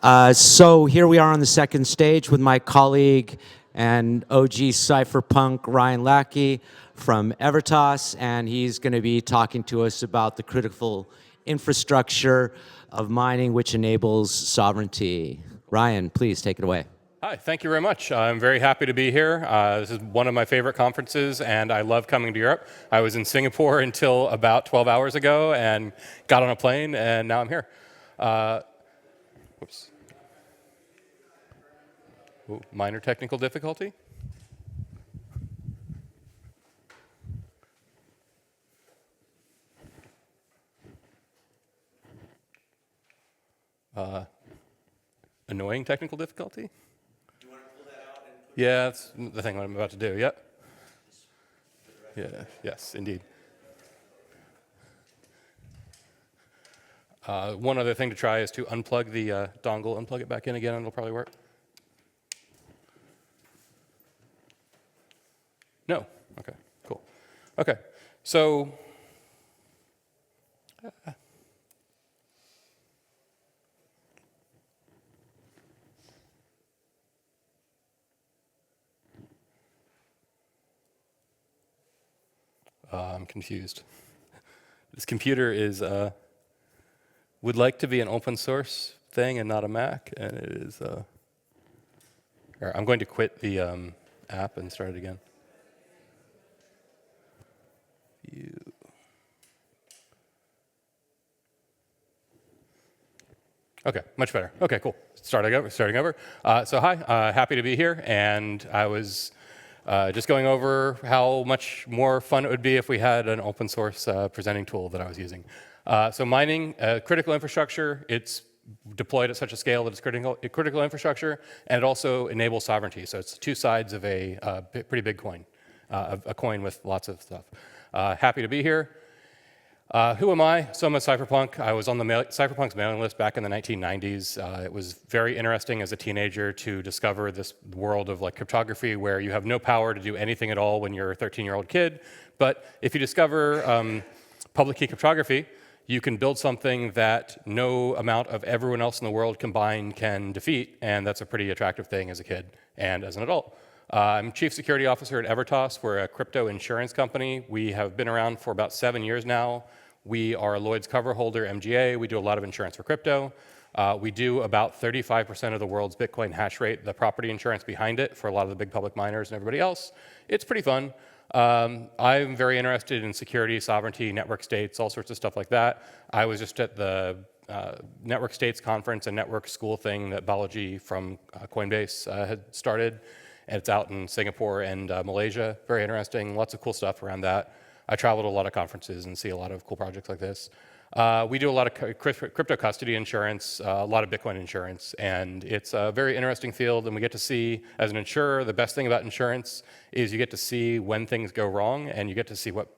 So here we are on the second stage with my colleague and OG Cypherpunk Ryan Lackey from Evertas, and he's going to be talking to us about the critical infrastructure of mining which enables sovereignty. Ryan, please take it away. Hi, thank you very much. I'm very happy to be here. This is one of my favorite conferences, and I love coming to Europe. I was in Singapore until about 12 hours ago and got on a plane, and now I'm here. Whoops. Ooh, minor technical difficulty. Annoying technical difficulty? Yeah, that's the thing I'm about to do, yep. Yeah, yes, indeed. One other thing to try is to unplug the dongle, unplug it back in again, and it'll probably work. No? Okay, cool. Okay, so I'm confused. This computer would like to be an open source thing and not a Mac, and it is. I'm going to quit the app and start it again. Okay, much better. Okay, cool. Starting over. So hi, happy to be here, and I was just going over how much more fun it would be if we had an open source presenting tool that I was using. So mining, critical infrastructure, it's deployed at such a scale that it's critical infrastructure, and it also enables sovereignty. So it's two sides of a pretty big coin, a coin with lots of stuff. Happy to be here. Who am I? So I'm a cypherpunk. I was on the Cypherpunks mailing list back in the 1990s. It was very interesting as a teenager to discover this world of like cryptography where you have no power to do anything at all when you're a 13-year-old kid. But if you discover public key cryptography, you can build something that no amount of everyone else in the world combined can defeat, and that's a pretty attractive thing as a kid and as an adult. I'm Chief Security Officer at Evertas. We're a crypto insurance company. We have been around for about 7 years now. We are a Lloyd's cover holder, MGA. We do a lot of insurance for crypto. We do about 35% of the world's Bitcoin hash rate, the property insurance behind it for a lot of the big public miners and everybody else. It's pretty fun. I'm very interested in security, sovereignty, network states, all sorts of stuff like that. I was just at the Network States Conference and Network School thing that Balaji from Coinbase had started. And it's out in Singapore and Malaysia. Very interesting, lots of cool stuff around that. I travel to a lot of conferences and see a lot of cool projects like this. We do a lot of crypto custody insurance, a lot of Bitcoin insurance, and it's a very interesting field, and we get to see, as an insurer, the best thing about insurance is you get to see when things go wrong, and you get to see what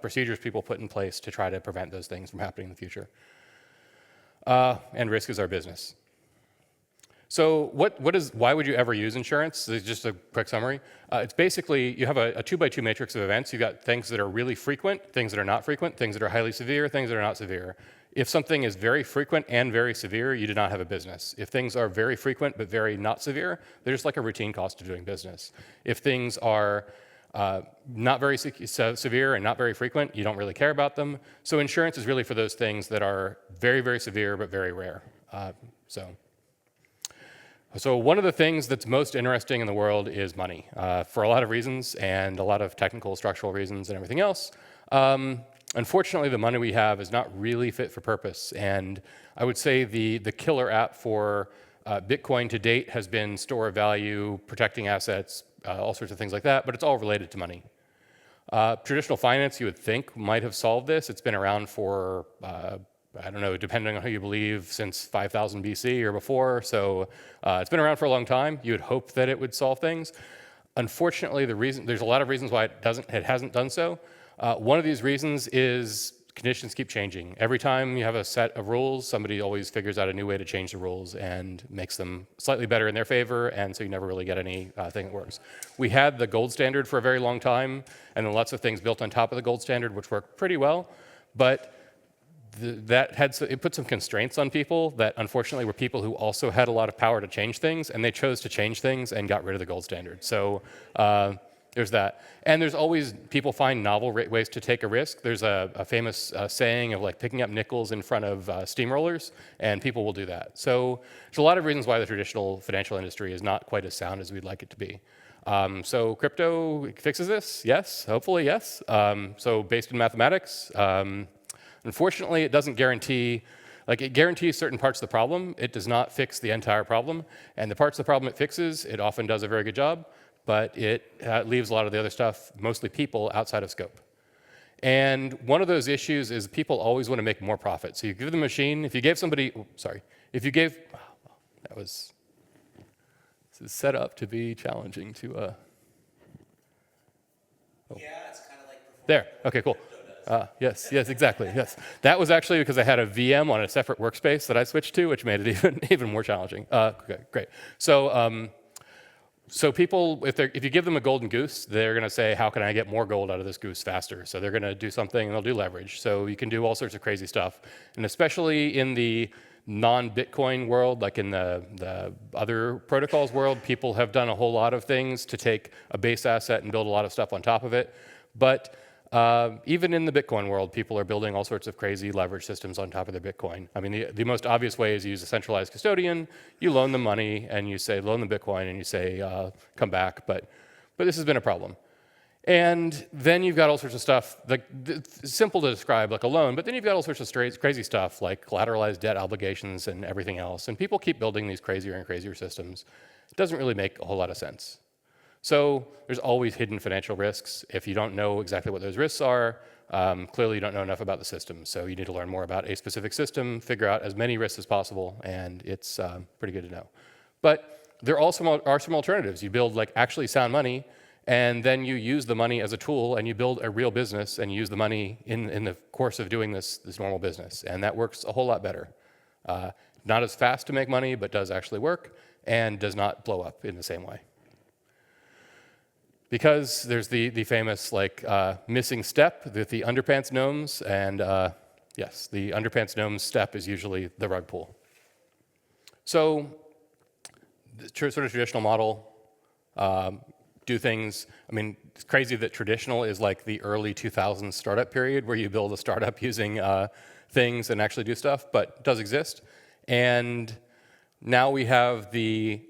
procedures people put in place to try to prevent those things from happening in the future. And risk is our business. So why would you ever use insurance? This is just a quick summary. It's basically, you have a 2x2 matrix of events. You've got things that are really frequent, things that are not frequent, things that are highly severe, things that are not severe. If something is very frequent and very severe, you do not have a business. If things are very frequent but very not severe, they're just like a routine cost of doing business. If things are not very severe and not very frequent, you don't really care about them. So insurance is really for those things that are very, very severe but very rare. So one of the things that's most interesting in the world is money, for a lot of reasons and a lot of technical, structural reasons and everything else. Unfortunately, the money we have is not really fit for purpose. And I would say the killer app for Bitcoin to date has been store of value, protecting assets, all sorts of things like that, but it's all related to money. Traditional finance, you would think, might have solved this. It's been around for I don't know, depending on who you believe, since 5000 BC or before. So it's been around for a long time. You would hope that it would solve things. Unfortunately, there's a lot of reasons why it hasn't done so. One of these reasons is conditions keep changing. Every time you have a set of rules, somebody always figures out a new way to change the rules and makes them slightly better in their favor, and so you never really get anything that works. We had the gold standard for a very long time, and then lots of things built on top of the gold standard which work pretty well, but it put some constraints on people that unfortunately were people who also had a lot of power to change things, and they chose to change things and got rid of the gold standard. So there's that. And there's always, people find novel ways to take a risk. There's a famous saying of like picking up nickels in front of steamrollers, and people will do that. So there's a lot of reasons why the traditional financial industry is not quite as sound as we'd like it to be. So crypto fixes this? Yes, hopefully yes. So based in mathematics, unfortunately it doesn't guarantee, like it guarantees certain parts of the problem. It does not fix the entire problem. And the parts of the problem it fixes, it often does a very good job, but it leaves a lot of the other stuff, mostly people, outside of scope. And one of those issues is people always want to make more profit. So you give the machine, if you gave somebody, if you gave, that was, this is set up to be challenging to, Yeah, it's kind of like there, okay, cool. Yes, exactly, yes. That was actually because I had a VM on a separate workspace that I switched to, which made it even more challenging. Okay, great. So people, if you give them a golden goose, they're going to say, how can I get more gold out of this goose faster? So they're going to do something, and they'll do leverage. So you can do all sorts of crazy stuff. And especially in the non-Bitcoin world, like in the other protocols world, people have done a whole lot of things to take a base asset and build a lot of stuff on top of it. But even in the Bitcoin world, people are building all sorts of crazy leverage systems on top of their Bitcoin. I mean, the most obvious way is you use a centralized custodian, you loan them money, and you say, loan them Bitcoin, and you say, come back. But this has been a problem. And then you've got all sorts of stuff, like it's simple to describe like a loan, but then you've got all sorts of crazy stuff like collateralized debt obligations and everything else. And people keep building these crazier and crazier systems. It doesn't really make a whole lot of sense. So there's always hidden financial risks. If you don't know exactly what those risks are, clearly you don't know enough about the system. So you need to learn more about a specific system, figure out as many risks as possible, and it's pretty good to know. But there also are some alternatives. You build like actually sound money, and then you use the money as a tool, and you build a real business, and you use the money in the course of doing this normal business. And that works a whole lot better. Not as fast to make money, but does actually work, and does not blow up in the same way. Because there's the famous like missing step with the underpants gnomes, and yes, the underpants gnomes step is usually the rug pull. So the sort of traditional model, do things, I mean, it's crazy that traditional is like the early 2000s startup period where you build a startup using things and actually do stuff, but it does exist. And now we have the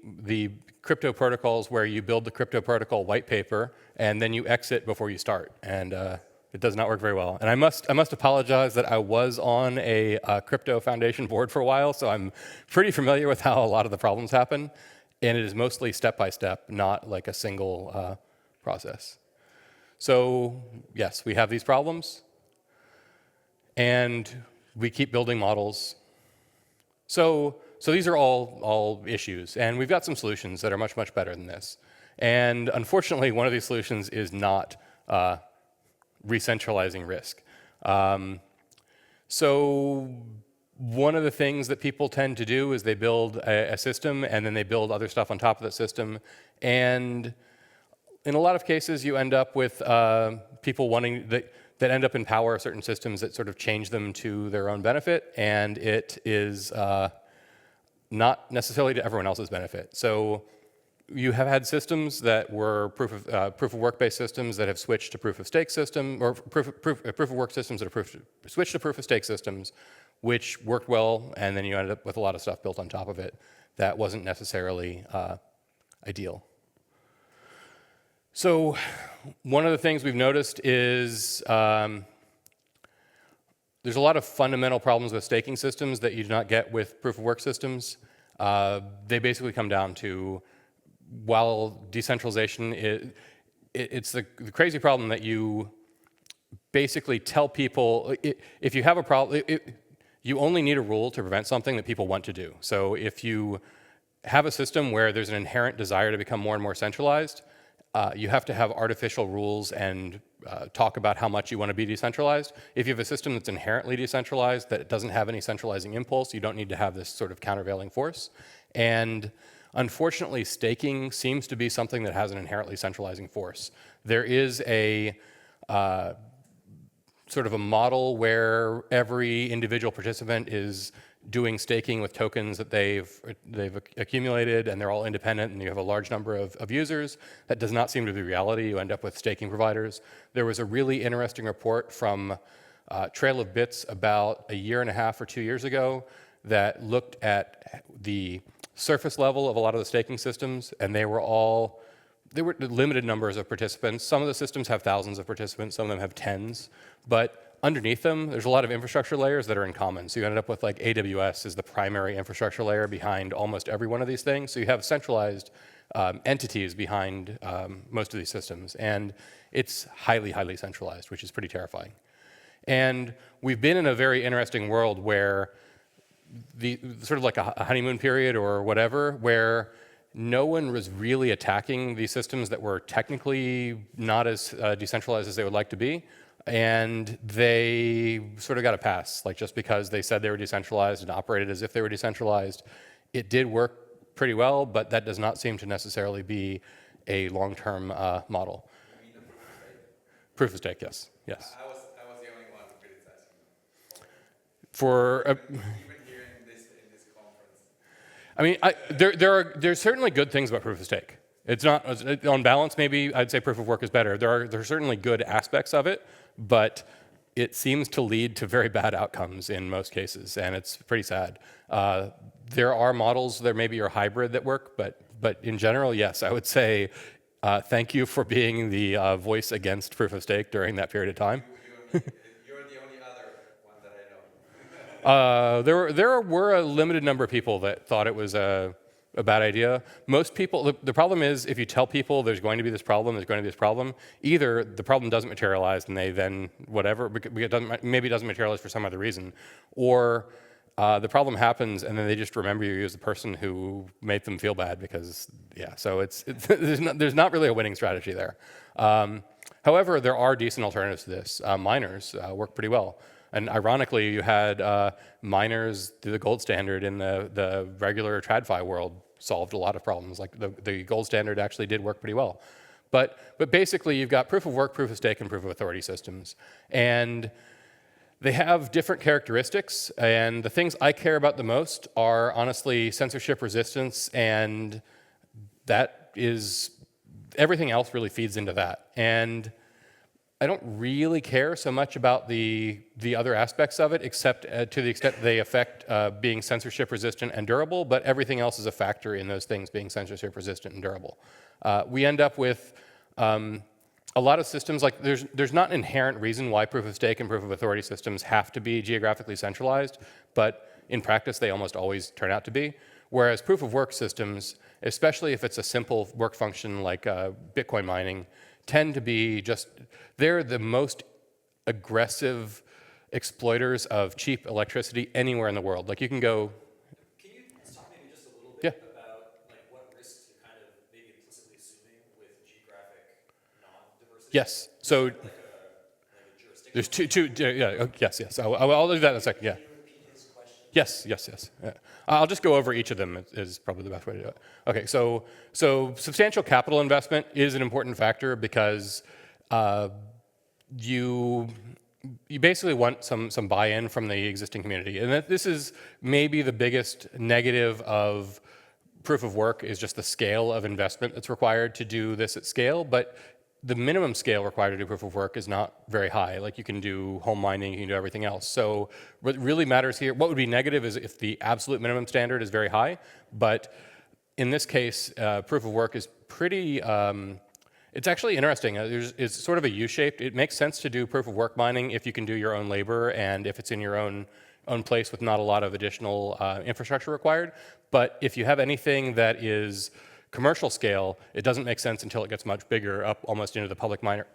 crypto protocols where you build the crypto protocol white paper and then you exit before you start. And it does not work very well. And I must apologize that I was on a crypto foundation board for a while, so I'm pretty familiar with how a lot of the problems happen. And it is mostly step-by-step, not like a single process. So yes, we have these problems. And we keep building models. So these are all issues. And we've got some solutions that are much, much better than this. And unfortunately, one of these solutions is not re-centralizing risk. So one of the things that people tend to do is they build a system and then they build other stuff on top of that system. And in a lot of cases, you end up with people wanting that end up in power certain systems that sort of change them to their own benefit, and it is not necessarily to everyone else's benefit. So you have had systems that were proof of work-based systems that have switched to proof of stake system, or proof of work systems that have switched to proof of stake systems, which worked well, and then you ended up with a lot of stuff built on top of it that wasn't necessarily ideal. So one of the things we've noticed is there's a lot of fundamental problems with staking systems that you do not get with proof of work systems. They basically come down to, while decentralization, it's the crazy problem that you basically tell people, if you have a problem, you only need a rule to prevent something that people want to do. So if you have a system where there's an inherent desire to become more and more centralized, you have to have artificial rules and talk about how much you want to be decentralized. If you have a system that's inherently decentralized, that it doesn't have any centralizing impulse, you don't need to have this sort of countervailing force. And unfortunately, staking seems to be something that has an inherently centralizing force. There is a sort of a model where every individual participant is doing staking with tokens that they've accumulated, and they're all independent, and you have a large number of users. That does not seem to be reality. You end up with staking providers. There was a really interesting report from Trail of Bits about a year and a half or 2 years ago that looked at the surface level of a lot of the staking systems, and there were limited numbers of participants. Some of the systems have thousands of participants, some of them have tens, but underneath them, there's a lot of infrastructure layers that are in common. So you ended up with like AWS is the primary infrastructure layer behind almost every one of these things. So you have centralized entities behind most of these systems, and it's highly, highly centralized, which is pretty terrifying. And we've been in a very interesting world where the sort of like a honeymoon period or whatever, where no one was really attacking these systems that were technically not as decentralized as they would like to be, and they sort of got a pass, like just because they said they were decentralized and operated as if they were decentralized. It did work pretty well, but that does not seem to necessarily be a long-term model. You mean the Proof of stake, yes, yes. I was the only one criticizing them. For Even hearing this in this conference. I mean, there's certainly good things about proof of stake. It's not, on balance, maybe I'd say proof of work is better. There are certainly good aspects of it, but it seems to lead to very bad outcomes in most cases, and it's pretty sad. There are models, there maybe are hybrid that work, but in general, yes, I would say thank you for being the voice against proof of stake during that period of time. You're the only other one that I know. There were a limited number of people that thought it was a bad idea. Most people, the problem is if you tell people there's going to be this problem, either the problem doesn't materialize and they then whatever, maybe it doesn't materialize for some other reason, or the problem happens and then they just remember you as the person who made them feel bad because, yeah, so there's not really a winning strategy there. However, there are decent alternatives to this. Miners work pretty well. And ironically, you had miners do the gold standard in the regular TradFi world solved a lot of problems. Like the gold standard actually did work pretty well. But basically, you've got proof of work, proof of stake, and proof of authority systems. And they have different characteristics. And the things I care about the most are honestly censorship resistance, and that is, everything else really feeds into that. And I don't really care so much about the other aspects of it, except to the extent they affect being censorship resistant and durable, but everything else is a factor in those things being censorship resistant and durable. We end up with a lot of systems, like there's not an inherent reason why proof of stake and proof of authority systems have to be geographically centralized, but in practice they almost always turn out to be. Whereas proof of work systems, especially if it's a simple work function like Bitcoin mining, tend to be they're the most aggressive exploiters of cheap electricity anywhere in the world. Like you can go. Can you talk maybe just a little bit about like what risks you're kind of maybe implicitly assuming with geographic non-diversity? Yes. So Like a jurisdiction. there's yes. I'll do that in a second. Yeah. Can you repeat his question? Yes. Yeah. I'll just go over each of them is probably the best way to do it. Okay, so substantial capital investment is an important factor because you basically want some buy-in from the existing community. And this is maybe the biggest negative of proof of work is just the scale of investment that's required to do this at scale, but the minimum scale required to do proof of work is not very high. Like you can do home mining, you can do everything else. So what really matters here, what would be negative is if the absolute minimum standard is very high, but in this case, proof of work is pretty, it's actually interesting. It's sort of a U-shaped. It makes sense to do proof of work mining if you can do your own labor and if it's in your own place with not a lot of additional infrastructure required. But if you have anything that is commercial scale, it doesn't make sense until it gets much bigger, up almost into the public miner.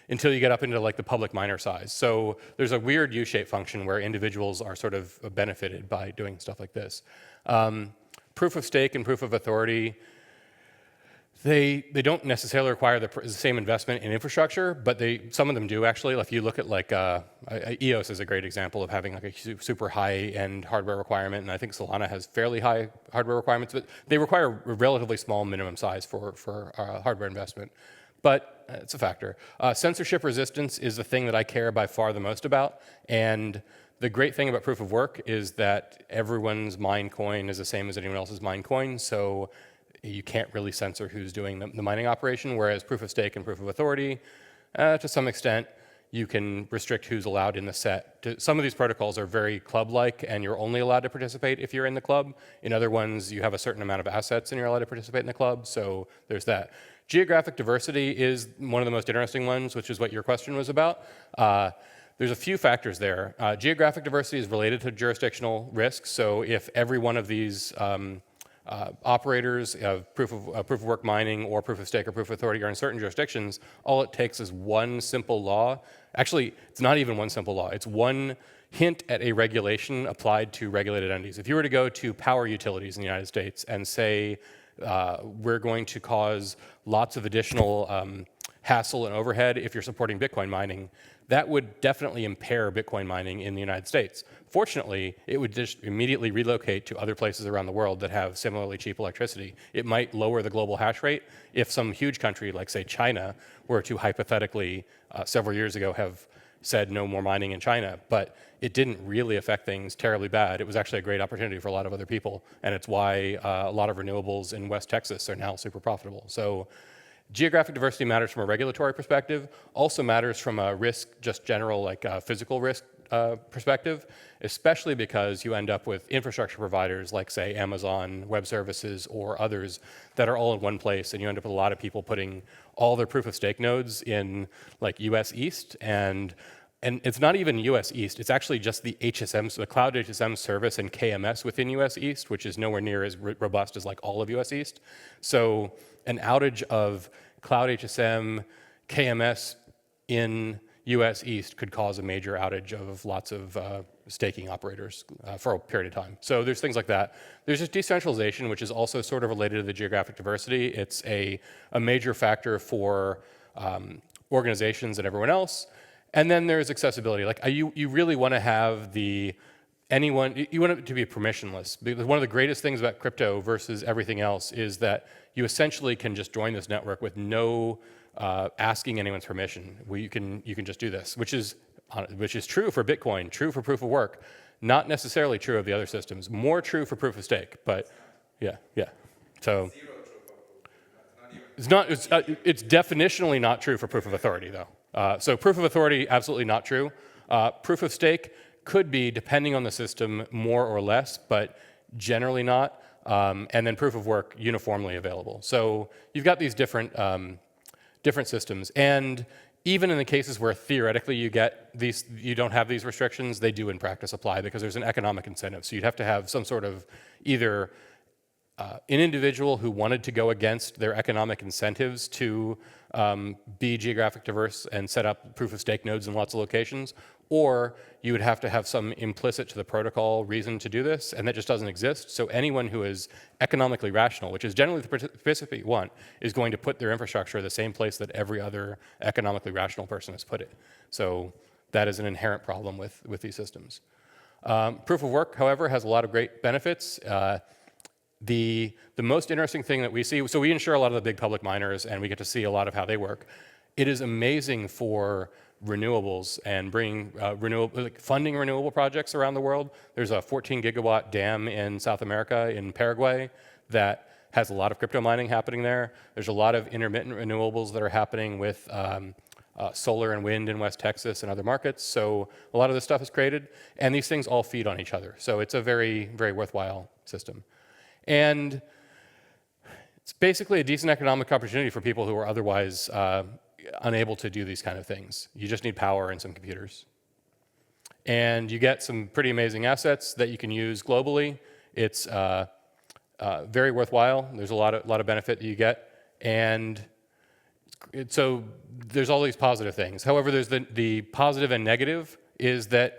Until you get up into like the public miner size. So there's a weird U-shaped function where individuals are sort of benefited by doing stuff like this. Proof of stake and proof of authority, they don't necessarily require the same investment in infrastructure, but some of them do actually. If you look at like EOS is a great example of having like a super high-end hardware requirement, and I think Solana has fairly high hardware requirements, but they require a relatively small minimum size for hardware investment. But it's a factor. Censorship resistance is the thing that I care by far the most about. And the great thing about proof of work is that everyone's mine coin is the same as anyone else's mine coin. So you can't really censor who's doing the mining operation, whereas proof of stake and proof of authority, to some extent, you can restrict who's allowed in the set. Some of these protocols are very club-like, and you're only allowed to participate if you're in the club. In other ones, you have a certain amount of assets and you're allowed to participate in the club, so there's that. Geographic diversity is one of the most interesting ones, which is what your question was about. There's a few factors there. Geographic diversity is related to jurisdictional risks, so if every one of these operators of proof of work mining or proof of stake or proof of authority are in certain jurisdictions, all it takes is one simple law. Actually, it's not even one simple law. It's one hint at a regulation applied to regulated entities. If you were to go to power utilities in the United States and say, we're going to cause lots of additional hassle and overhead if you're supporting Bitcoin mining, that would definitely impair Bitcoin mining in the United States. Fortunately, it would just immediately relocate to other places around the world that have similarly cheap electricity. It might lower the global hash rate if some huge country, like say China, were to hypothetically several years ago have said no more mining in China, but it didn't really affect things terribly bad. It was actually a great opportunity for a lot of other people, and it's why a lot of renewables in West Texas are now super profitable. So geographic diversity matters from a regulatory perspective, also matters from a risk, just general like physical risk perspective, especially because you end up with infrastructure providers like say Amazon Web Services or others that are all in one place, and you end up with a lot of people putting all their proof of stake nodes in like US East, and it's not even US East, it's actually just the HSM, so the Cloud HSM service and KMS within US East, which is nowhere near as robust as like all of US East. So an outage of Cloud HSM, KMS in US East could cause a major outage of lots of staking operators for a period of time. So there's things like that. There's just decentralization, which is also sort of related to the geographic diversity. It's a major factor for organizations and everyone else. And then there's accessibility. Like you really want to have you want it to be permissionless. Because one of the greatest things about crypto versus everything else is that you essentially can just join this network with no asking anyone's permission. You can just do this, which is true for Bitcoin, true for proof of work, not necessarily true of the other systems. More true for proof of stake, but yeah. So it's definitionally not true for proof of authority though. So proof of authority, absolutely not true. Proof of stake could be, depending on the system, more or less, but generally not. And then proof of work, uniformly available. So you've got these different systems, and even in the cases where theoretically you don't have these restrictions, they do in practice apply because there's an economic incentive. So you'd have to have some sort of either an individual who wanted to go against their economic incentives to be geographic diverse and set up proof of stake nodes in lots of locations, or you would have to have some implicit to the protocol reason to do this, and that just doesn't exist. So anyone who is economically rational, which is generally the participant you want, is going to put their infrastructure in the same place that every other economically rational person has put it. So that is an inherent problem with these systems. Proof of work, however, has a lot of great benefits. The most interesting thing that we see, so we insure a lot of the big public miners, and we get to see a lot of how they work. It is amazing for renewables and bringing funding renewable projects around the world. There's a 14 gigawatt dam in South America, in Paraguay, that has a lot of crypto mining happening there. There's a lot of intermittent renewables that are happening with solar and wind in West Texas and other markets. So a lot of this stuff is created, and these things all feed on each other. So it's a very, very worthwhile system. And it's basically a decent economic opportunity for people who are otherwise unable to do these kind of things. You just need power and some computers. And you get some pretty amazing assets that you can use globally. It's very worthwhile. There's a lot of benefit that you get. And so there's all these positive things. However, there's the positive and negative is that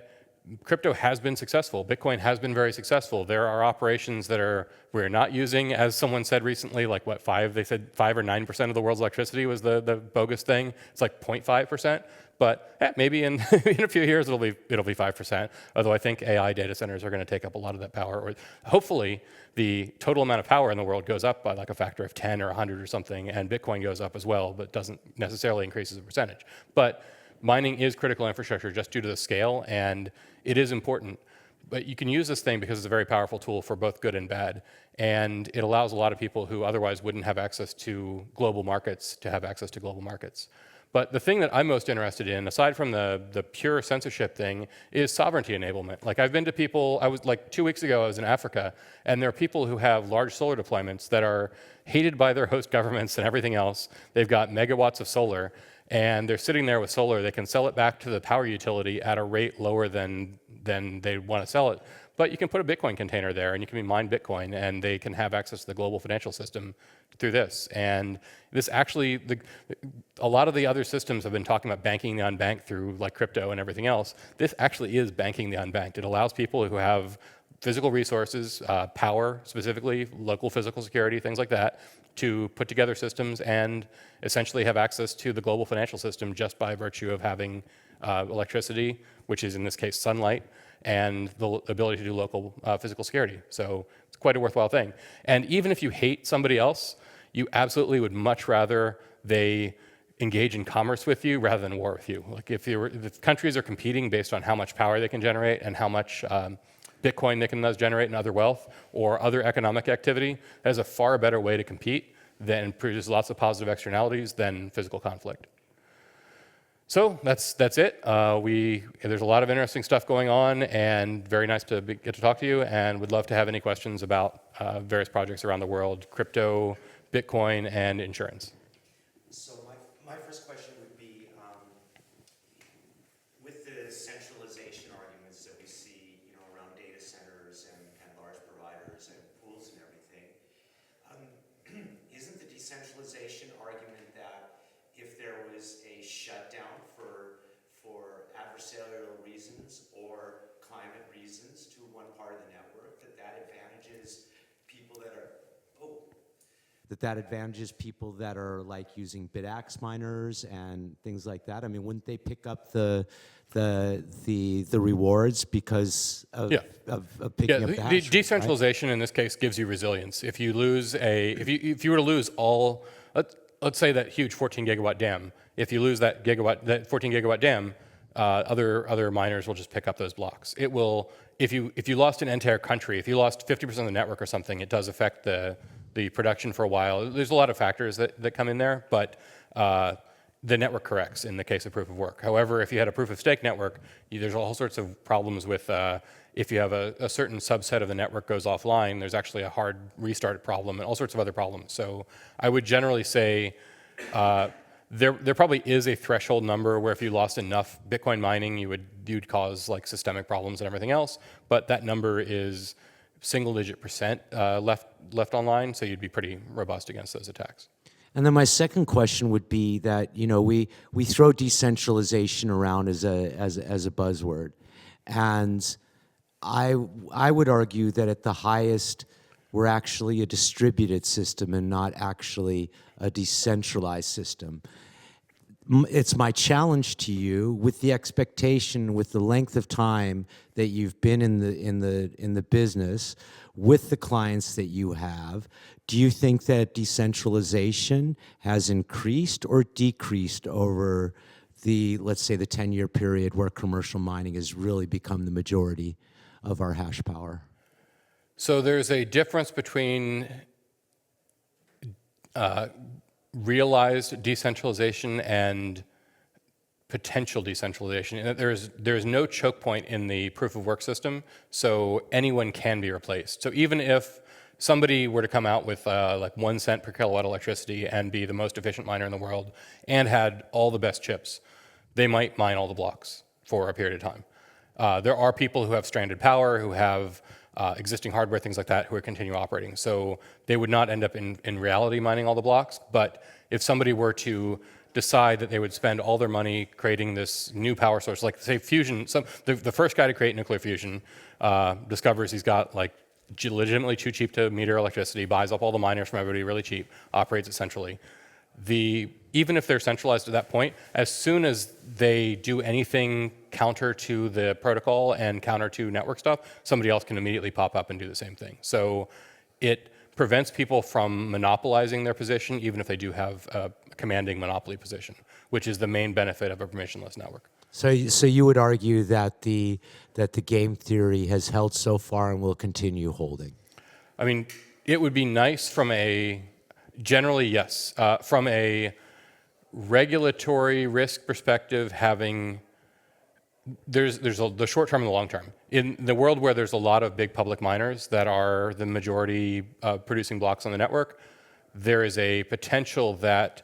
crypto has been successful. Bitcoin has been very successful. There are operations that we're not using, as someone said recently, like what, they said 5 or 9% of the world's electricity was the bogus thing. It's like 0.5%, but maybe in, in a few years it'll be 5%, although I think AI data centers are going to take up a lot of that power. Or hopefully the total amount of power in the world goes up by like a factor of 10 or 100 or something, and Bitcoin goes up as well, but doesn't necessarily increase as a percentage. But mining is critical infrastructure just due to the scale, and it is important. But you can use this thing because it's a very powerful tool for both good and bad, and it allows a lot of people who otherwise wouldn't have access to global markets to have access to global markets. But the thing that I'm most interested in, aside from the pure censorship thing, is sovereignty enablement. Like I've been to people, I was like 2 weeks ago, I was in Africa, and there are people who have large solar deployments that are hated by their host governments and everything else. They've got megawatts of solar, and they're sitting there with solar. They can sell it back to the power utility at a rate lower than they want to sell it. But you can put a Bitcoin container there, and you can mine Bitcoin, and they can have access to the global financial system through this. And this actually, a lot of the other systems have been talking about banking the unbanked through like crypto and everything else. This actually is banking the unbanked. It allows people who have physical resources, power specifically, local physical security, things like that, to put together systems and essentially have access to the global financial system just by virtue of having electricity, which is in this case sunlight, and the ability to do local physical security. So it's quite a worthwhile thing. And even if you hate somebody else, you absolutely would much rather they engage in commerce with you rather than war with you. Like if countries are competing based on how much power they can generate and how much Bitcoin they can thus generate and other wealth or other economic activity, that is a far better way to compete and produce lots of positive externalities than physical conflict. So that's it. There's a lot of interesting stuff going on, and very nice to get to talk to you, and would love to have any questions about various projects around the world, crypto, Bitcoin, and insurance. So my first question would be, with the centralization arguments that we see, around data centers and large providers and pools and everything, isn't the decentralization argument that if there was a shutdown for adversarial reasons or climate reasons to one part of the network, that advantages people that are that advantages people that are like using bitaxe miners and things like that? I mean, wouldn't they pick up the rewards because of picking up the hash rate, decentralization in this case gives you resilience. If you lose if you were to lose all, let's say that huge 14 gigawatt dam, if you lose that 14 gigawatt dam, other miners will just pick up those blocks. It will, if you lost an entire country, if you lost 50% of the network or something, it does affect the production for a while. There's a lot of factors that come in there, but the network corrects in the case of proof of work. However, if you had a proof of stake network, there's all sorts of problems with if you have a certain subset of the network goes offline, there's actually a hard restart problem and all sorts of other problems. So I would generally say there probably is a threshold number where if you lost enough Bitcoin mining, you'd cause like systemic problems and everything else, but that number is single-digit percent left online, so you'd be pretty robust against those attacks. And then my second question would be that we throw decentralization around as a buzzword, and I would argue that at the highest we're actually a distributed system and not actually a decentralized system. It's my challenge to you, with the expectation, with the length of time that you've been in the business, with the clients that you have, do you think that decentralization has increased or decreased over let's say the 10-year period where commercial mining has really become the majority of our hash power? So there's a difference between realized decentralization and potential decentralization. There's no choke point in the proof of work system, so anyone can be replaced. So even if somebody were to come out with like 1 cent per kilowatt electricity and be the most efficient miner in the world and had all the best chips, they might mine all the blocks for a period of time. There are people who have stranded power, who have existing hardware, things like that, who are continue operating. So they would not end up in reality mining all the blocks, but if somebody were to decide that they would spend all their money creating this new power source, like say fusion. The first guy to create nuclear fusion discovers he's got like legitimately too cheap to meter electricity, buys up all the miners from everybody really cheap, operates it centrally. Even if they're centralized at that point, as soon as they do anything counter to the protocol and counter to network stuff, somebody else can immediately pop up and do the same thing. So it prevents people from monopolizing their position, even if they do have a commanding monopoly position, which is the main benefit of a permissionless network. So you would argue that the game theory has held so far and will continue holding? I mean, it would be nice from generally, yes. From a regulatory risk perspective, there's the short term and the long term. In the world where there's a lot of big public miners that are the majority producing blocks on the network, there is a potential that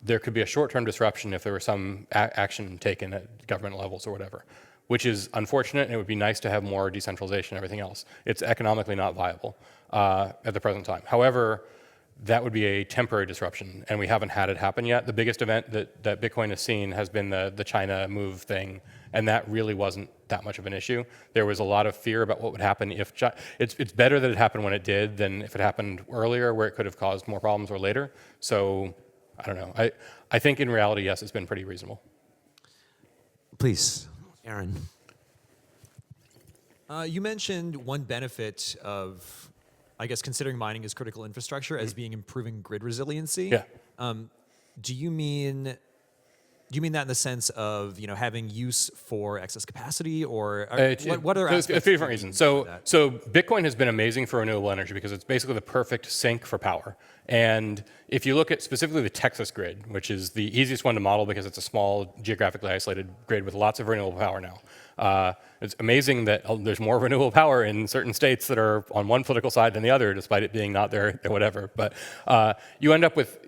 there could be a short-term disruption if there were some action taken at government levels or whatever, which is unfortunate, and it would be nice to have more decentralization and everything else. It's economically not viable at the present time. However, that would be a temporary disruption, and we haven't had it happen yet. The biggest event that Bitcoin has seen has been the China move thing, and that really wasn't that much of an issue. There was a lot of fear about what would happen if it's better that it happened when it did than if it happened earlier, where it could have caused more problems, or later. So I don't know. I think in reality, yes, it's been pretty reasonable. Please, Aaron. You mentioned one benefit of, I guess, considering mining as critical infrastructure as being improving grid resiliency. Yeah. Do you mean that in the sense of having use for excess capacity, or what are a few different reasons? So Bitcoin has been amazing for renewable energy because it's basically the perfect sink for power. And if you look at specifically the Texas grid, which is the easiest one to model because it's a small, geographically isolated grid with lots of renewable power now. It's amazing that there's more renewable power in certain states that are on one political side than the other, despite it being not there or whatever. But you end up with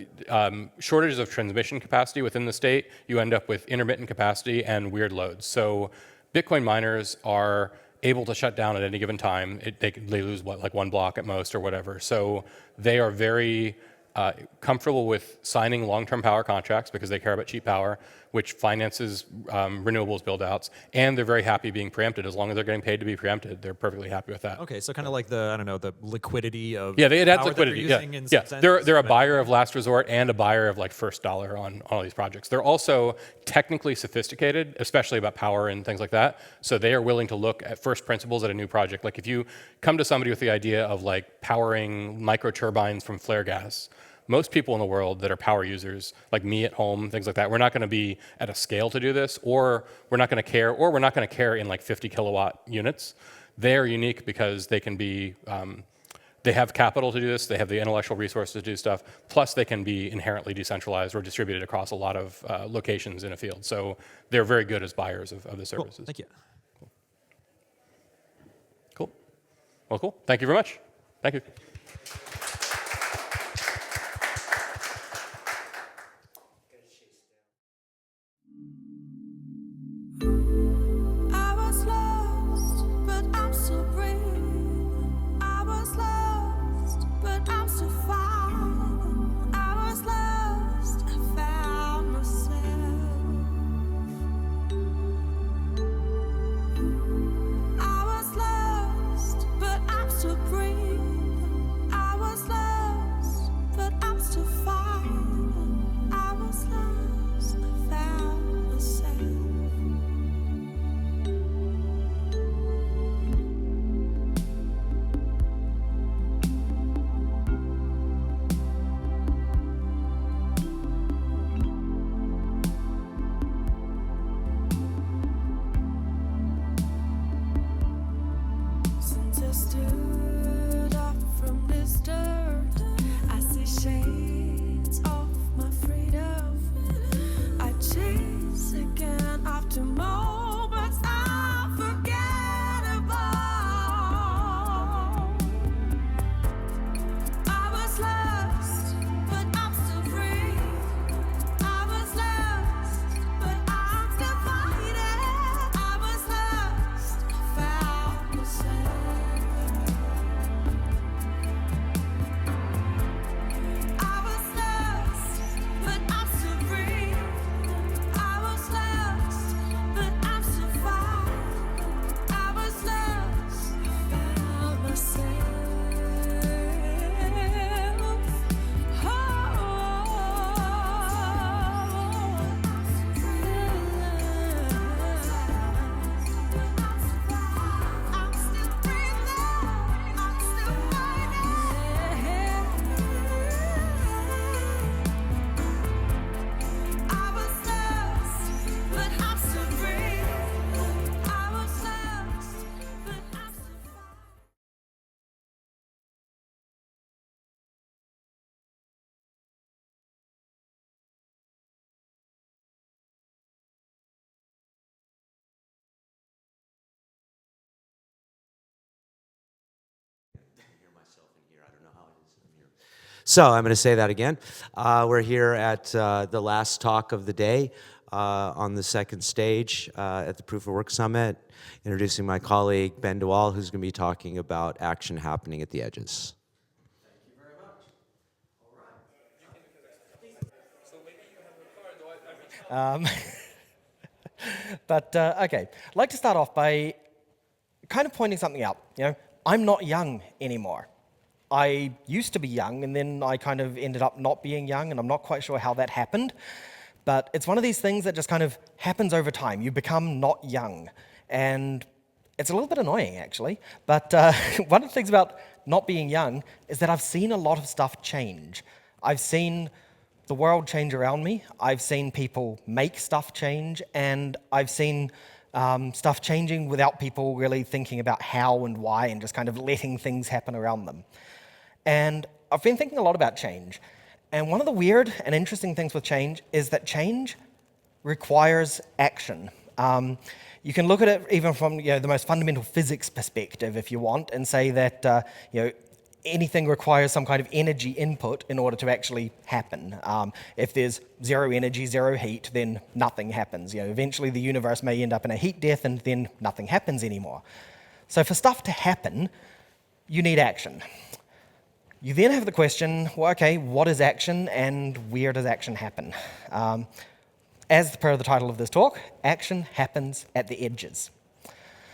shortages of transmission capacity within the state. You end up with intermittent capacity and weird loads. So Bitcoin miners are able to shut down at any given time. They lose like one block at most or whatever. So they are very comfortable with signing long-term power contracts because they care about cheap power, which finances renewables build-outs, and they're very happy being preempted. As long as they're getting paid to be preempted, they're perfectly happy with that. Okay, so kind of like the liquidity of it adds power liquidity. That they're using in some sense. They're a buyer of last resort and a buyer of like first dollar on all these projects. They're also technically sophisticated, especially about power and things like that. So they are willing to look at first principles at a new project. Like if you come to somebody with the idea of like powering micro turbines from flare gas, most people in the world that are power users, like me at home, things like that, we're not going to be at a scale to do this, or we're not going to care in like 50 kilowatt units. They're unique because they can be, they have capital to do this, they have the intellectual resources to do stuff, plus they can be inherently decentralized or distributed across a lot of locations in a field. So they're very good as buyers of the services. Cool. Thank you. Cool. Well, cool. Thank you very much. Thank you. I was lost, but I'm so brave. I was lost, but I'm so fine. I was lost, I found myself. I was lost, but I'm so brave. I was So I'm going to say that again. We're here at the last talk of the day on the second stage at the Proof of Work Summit, introducing my colleague Ben Dewall, who's going to be talking about action happening at the edges. Okay, I'd like to start off by kind of pointing something out. I'm not young anymore. I used to be young, and then I kind of ended up not being young, and I'm not quite sure how that happened. But it's one of these things that just kind of happens over time. You become not young, and it's a little bit annoying, actually. But one of the things about not being young is that I've seen a lot of stuff change. I've seen the world change around me. I've seen people make stuff change, and I've seen stuff changing without people really thinking about how and why and just kind of letting things happen around them. And I've been thinking a lot about change. And one of the weird and interesting things with change is that change requires action. You can look at it even from the most fundamental physics perspective, if you want, and say that anything requires some kind of energy input in order to actually happen. If there's zero energy, zero heat, then nothing happens. Eventually the universe may end up in a heat death, and then nothing happens anymore. So for stuff to happen, you need action. You then have the question, well, okay, what is action and where does action happen? As per the title of this talk, action happens at the edges.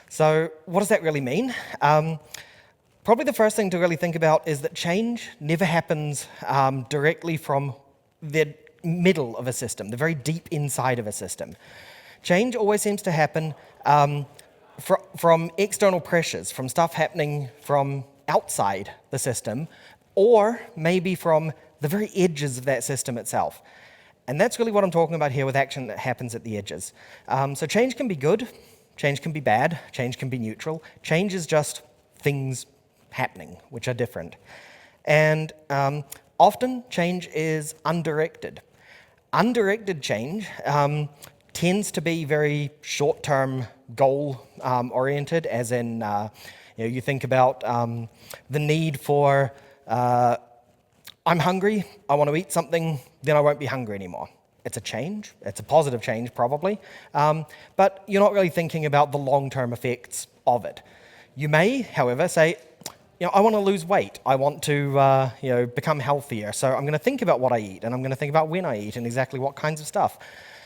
So what does that really mean? Probably the first thing to really think about is that change never happens directly from the middle of a system, the very deep inside of a system. Change always seems to happen from external pressures, from stuff happening from outside the system, or maybe from the very edges of that system itself. And that's really what I'm talking about here with action that happens at the edges. So change can be good, change can be bad, change can be neutral. Change is just things happening, which are different. And often change is undirected. Undirected change tends to be very short-term goal-oriented, as in you think about the need for I'm hungry, I want to eat something, then I won't be hungry anymore. It's a change. It's a positive change, probably. But you're not really thinking about the long-term effects of it. You may, however, say, I want to lose weight. I want to become healthier. So I'm going to think about what I eat, and I'm going to think about when I eat and exactly what kinds of stuff.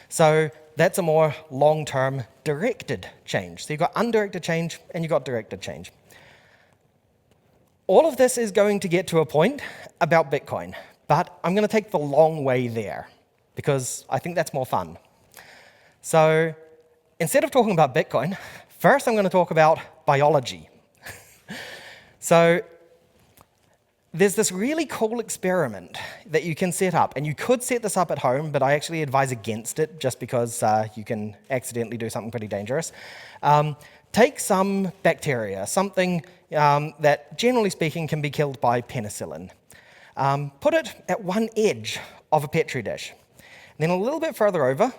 So that's a more long-term directed change. So you've got undirected change and you've got directed change. All of this is going to get to a point about Bitcoin, but I'm going to take the long way there because I think that's more fun. So instead of talking about Bitcoin, first I'm going to talk about biology. So there's this really cool experiment that you can set up, and you could set this up at home, but I actually advise against it just because you can accidentally do something pretty dangerous. Take some bacteria, something that generally speaking can be killed by penicillin. Put it at one edge of a petri dish. And then a little bit further over,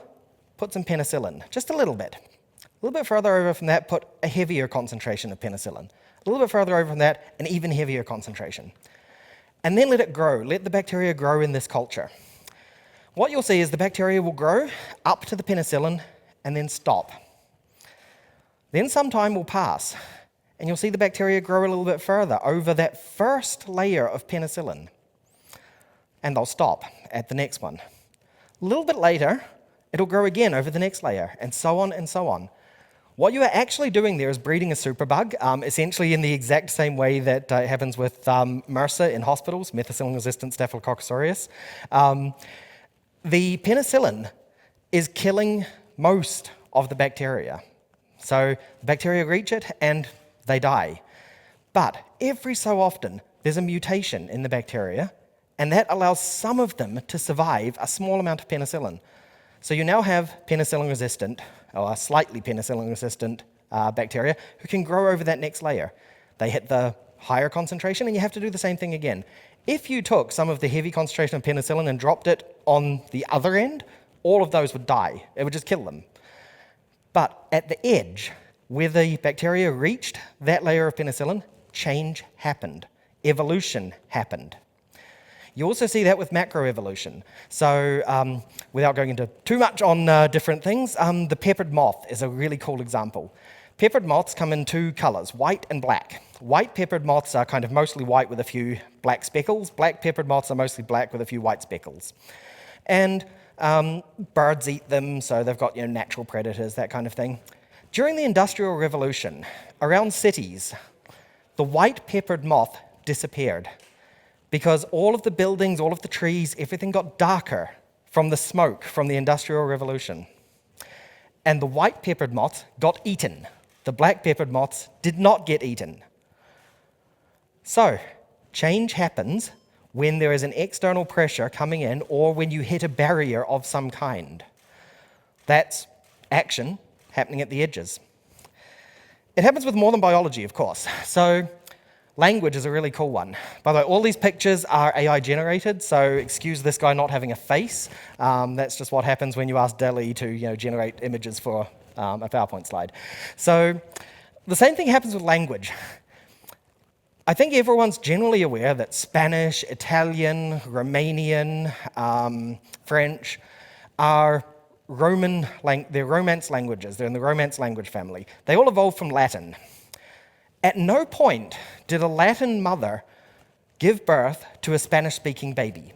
put some penicillin, just a little bit. A little bit further over from that, put a heavier concentration of penicillin. A little bit further over from that, an even heavier concentration. And then let it grow. Let the bacteria grow in this culture. What you'll see is the bacteria will grow up to the penicillin and then stop. Then some time will pass, and you'll see the bacteria grow a little bit further over that first layer of penicillin. And they'll stop at the next one. A little bit later, it'll grow again over the next layer, and so on and so on. What you are actually doing there is breeding a superbug, essentially in the exact same way that happens with MRSA in hospitals, methicillin-resistant Staphylococcus aureus. The penicillin is killing most of the bacteria. So the bacteria reach it and they die. But every so often, there's a mutation in the bacteria, and that allows some of them to survive a small amount of penicillin. So you now have penicillin-resistant, or slightly penicillin-resistant bacteria who can grow over that next layer. They hit the higher concentration, and you have to do the same thing again. If you took some of the heavy concentration of penicillin and dropped it on the other end, all of those would die. It would just kill them. But at the edge, where the bacteria reached that layer of penicillin, change happened. Evolution happened. You also see that with macroevolution. So without going into too much on different things, the peppered moth is a really cool example. Peppered moths come in two colors, white and black. White peppered moths are kind of mostly white with a few black speckles. Black peppered moths are mostly black with a few white speckles. And birds eat them, so they've got natural predators, that kind of thing. During the Industrial Revolution, around cities, the white peppered moth disappeared because all of the buildings, all of the trees, everything got darker from the smoke from the Industrial Revolution. And the white peppered moths got eaten. The black peppered moths did not get eaten. So, change happens when there is an external pressure coming in or when you hit a barrier of some kind. That's action happening at the edges. It happens with more than biology, of course. So, language is a really cool one. By the way, all these pictures are AI generated, so excuse this guy not having a face. That's just what happens when you ask DALL-E to generate images for a PowerPoint slide. So, the same thing happens with language. I think everyone's generally aware that Spanish, Italian, Romanian, French are they're Romance languages. They're in the Romance language family. They all evolved from Latin. At no point did a Latin mother give birth to a Spanish-speaking baby.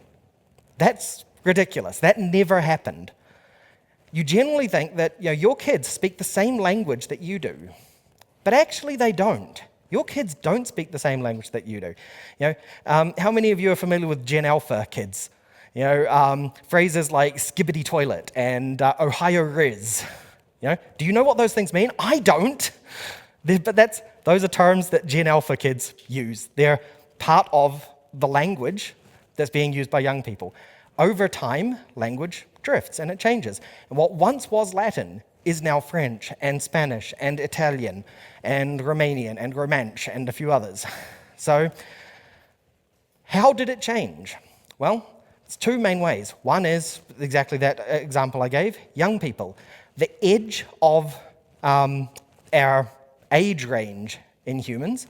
That's ridiculous. That never happened. You generally think that your kids speak the same language that you do, but actually they don't. Your kids don't speak the same language that you do. How many of you are familiar with Gen Alpha kids? Phrases like skibbity toilet and Ohio Riz. Do you know what those things mean? I don't. But those are terms that Gen Alpha kids use. They're part of the language that's being used by young people. Over time, language drifts and it changes. And what once was Latin is now French and Spanish and Italian and Romanian and Romansh and a few others. So, how did it change? Well, it's two main ways. One is exactly that example I gave, young people. The edge of our age range in humans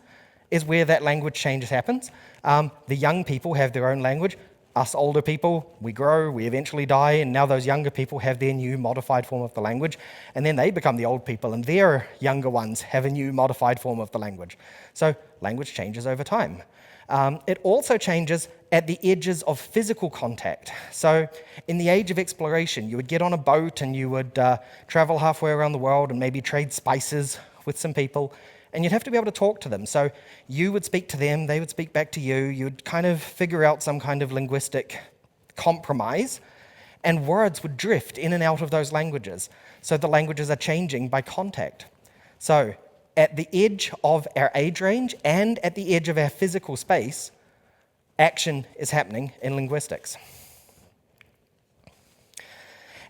is where that language change happens. The young people have their own language. Us older people, we grow, we eventually die, and now those younger people have their new modified form of the language, and then they become the old people, and their younger ones have a new modified form of the language. So language changes over time. It also changes at the edges of physical contact. So in the age of exploration, you would get on a boat and you would travel halfway around the world and maybe trade spices with some people, and you'd have to be able to talk to them. So you would speak to them, they would speak back to you, you'd kind of figure out some kind of linguistic compromise, and words would drift in and out of those languages. So the languages are changing by contact. So at the edge of our age range and at the edge of our physical space, action is happening in linguistics.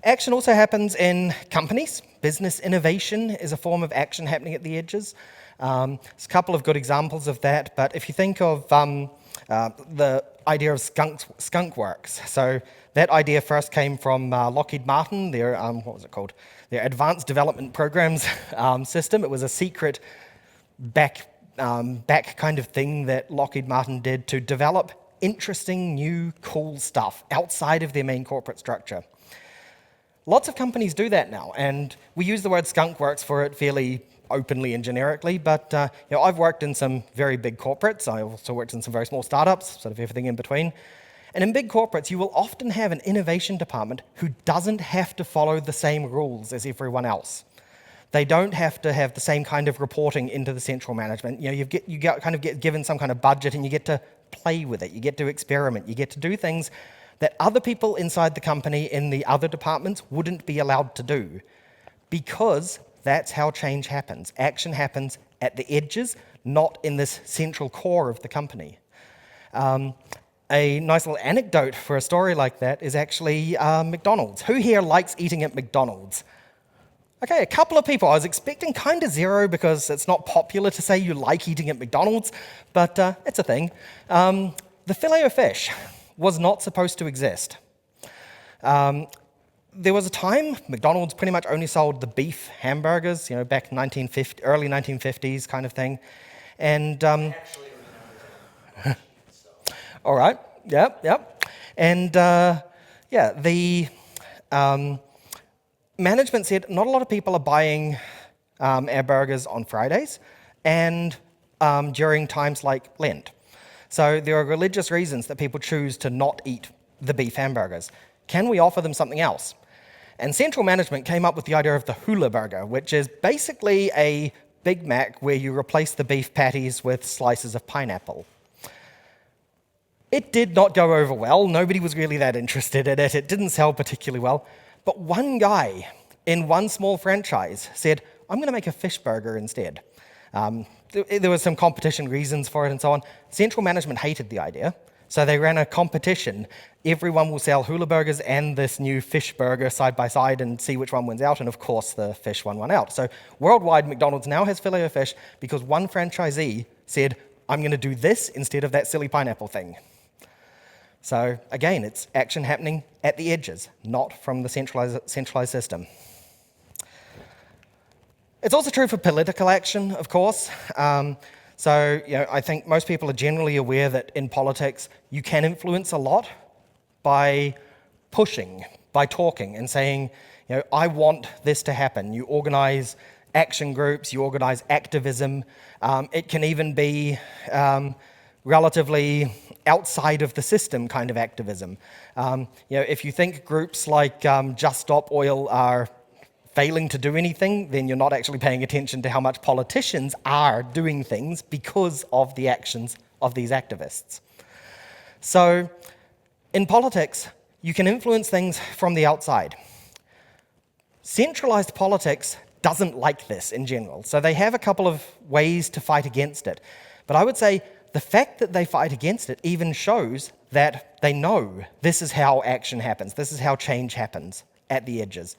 Action also happens in companies. Business innovation is a form of action happening at the edges. There's a couple of good examples of that, but if you think of the idea of skunk works, so that idea first came from Lockheed Martin, their, what was it called? Their Advanced Development Programs system. It was a secret back kind of thing that Lockheed Martin did to develop interesting, new, cool stuff outside of their main corporate structure. Lots of companies do that now, and we use the word skunk works for it fairly openly and generically, but I've worked in some very big corporates. I also worked in some very small startups, sort of everything in between. And in big corporates, you will often have an innovation department who doesn't have to follow the same rules as everyone else. They don't have to have the same kind of reporting into the central management. You get given some kind of budget, and you get to play with it. You get to experiment. You get to do things that other people inside the company in the other departments wouldn't be allowed to do, because that's how change happens. Action happens at the edges, not in this central core of the company. A nice little anecdote for a story like that is actually McDonald's. Who here likes eating at McDonald's? Okay, a couple of people. I was expecting kind of zero because it's not popular to say you like eating at McDonald's, but it's a thing. The filet-o-fish was not supposed to exist. There was a time McDonald's pretty much only sold the beef hamburgers, back early 1950s kind of thing. And Actually, remember. all right, yep. And yeah, the management said not a lot of people are buying our burgers on Fridays and during times like Lent. So there are religious reasons that people choose to not eat the beef hamburgers. Can we offer them something else? And central management came up with the idea of the hula burger, which is basically a Big Mac where you replace the beef patties with slices of pineapple. It did not go over well. Nobody was really that interested in it. It didn't sell particularly well. But one guy in one small franchise said, I'm going to make a fish burger instead. There were some competition reasons for it and so on. Central management hated the idea, so they ran a competition. Everyone will sell hula burgers and this new fish burger side by side and see which one wins out, and of course the fish one won out. So worldwide, McDonald's now has Filet-O-Fish because one franchisee said, I'm going to do this instead of that silly pineapple thing. So again, it's action happening at the edges, not from the centralized system. It's also true for political action, of course. So, I think most people are generally aware that in politics, you can influence a lot by pushing, by talking and saying, I want this to happen. You organize action groups, you organize activism. It can even be relatively outside of the system kind of activism. If you think groups like Just Stop Oil are failing to do anything, then you're not actually paying attention to how much politicians are doing things because of the actions of these activists. So, in politics, you can influence things from the outside. Centralized politics doesn't like this in general, so they have a couple of ways to fight against it. But I would say the fact that they fight against it even shows that they know this is how action happens, this is how change happens at the edges.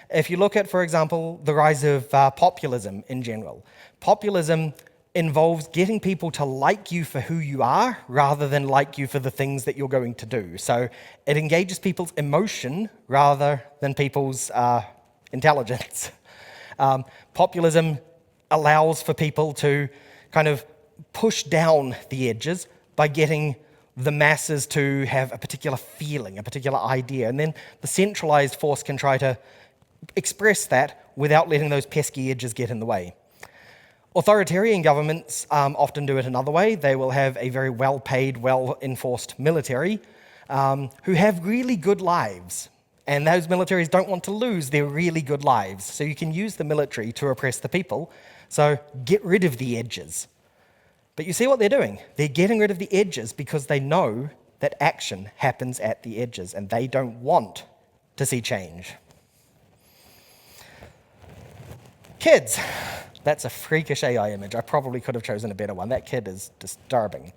If you look at, for example, the rise of populism in general, populism involves getting people to like you for who you are rather than like you for the things that you're going to do. So it engages people's emotion rather than people's intelligence. Populism allows for people to kind of push down the edges by getting the masses to have a particular feeling, a particular idea, and then the centralized force can try to express that without letting those pesky edges get in the way. Authoritarian governments often do it another way. They will have a very well-paid, well-enforced military who have really good lives. And those militaries don't want to lose their really good lives. So you can use the military to oppress the people. So get rid of the edges. But you see what they're doing? They're getting rid of the edges because they know that action happens at the edges and they don't want to see change. Kids. That's a freakish AI image. I probably could have chosen a better one. That kid is disturbing.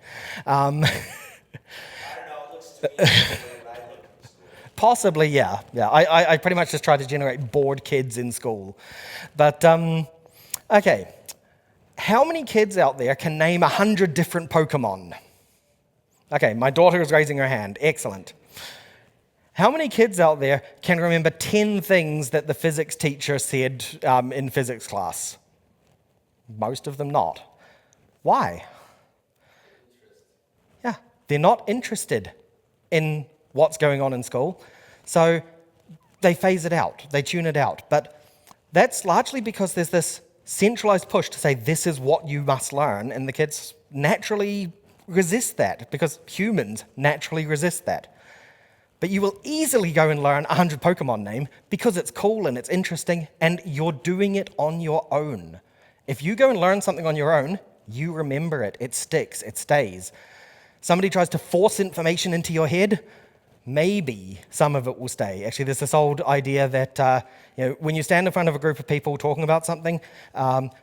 I don't know, it looks to me the way that I look at school. Possibly, yeah. I pretty much just tried to generate bored kids in school. But, okay. How many kids out there can name 100 different Pokemon? Okay, my daughter is raising her hand. Excellent. How many kids out there can remember 10 things that the physics teacher said in physics class? Most of them not. Why? Yeah, they're not interested in what's going on in school, so they phase it out, they tune it out. But that's largely because there's this centralized push to say this is what you must learn, and the kids naturally resist that because humans naturally resist that. But you will easily go and learn 100 Pokemon name because it's cool and it's interesting and you're doing it on your own. If you go and learn something on your own, you remember it, it sticks, it stays. Somebody tries to force information into your head, maybe some of it will stay. Actually, there's this old idea that when you stand in front of a group of people talking about something,